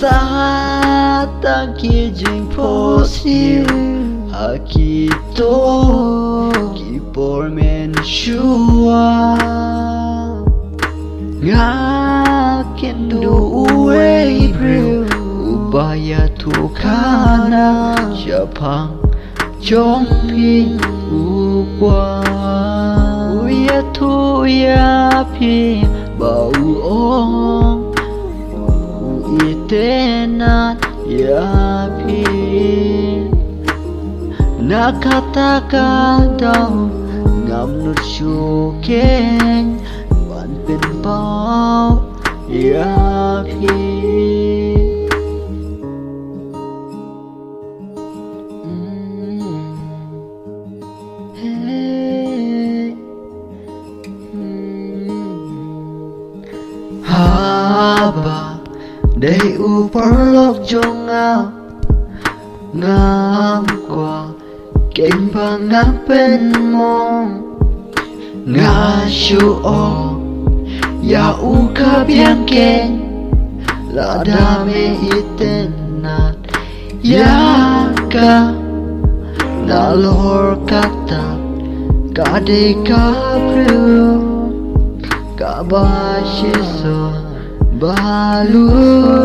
Satan kijing positive Akito Kipor menshua Ngakin duwe April Ubaya tukana Japang Jongpi Ukwa Uya tu ya pi Bau ong Itenat ya pi Nakataka daw Ngamnut syukeng Ban pin pao ya pi Haba Day uparlok jonga Ngam kwa Keng pangapen mong Nga syuong Ya uka biang keng La dame itenat Ya ka Nalor kata Kade kapru Kabashiso Baluy-luy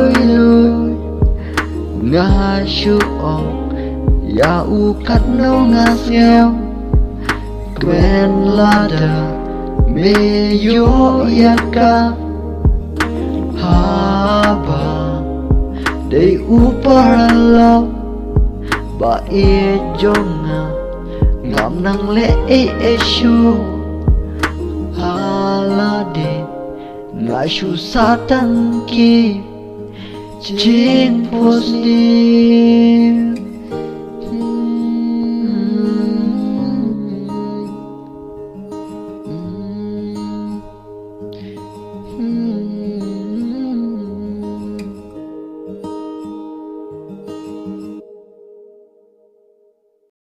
Nga syuong Ya ukat no ngasyaw Kwen lada Meyo yaka Haba Day uparalo Ba e jonga Ngam nang le e syu Halade Ngashu satan ki Jing positive